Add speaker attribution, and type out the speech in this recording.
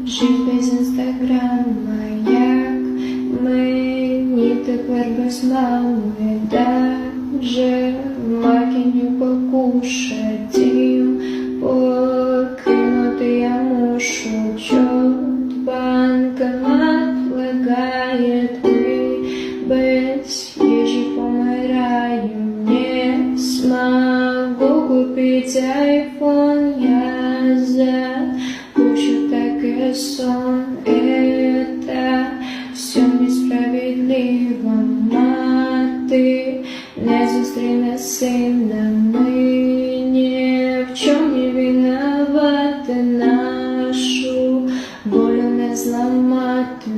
Speaker 1: жить без інстаграма, як мені тепер без мами, даже макиню покушать им покинути я мушу, чот банкомат лагает, мы без ежи помираем, не смогу купить айфон, я запущу так и сон, это все несправедливо, мати не зустріне сина, ми ні в чому не винувати, нашу волю не зламати.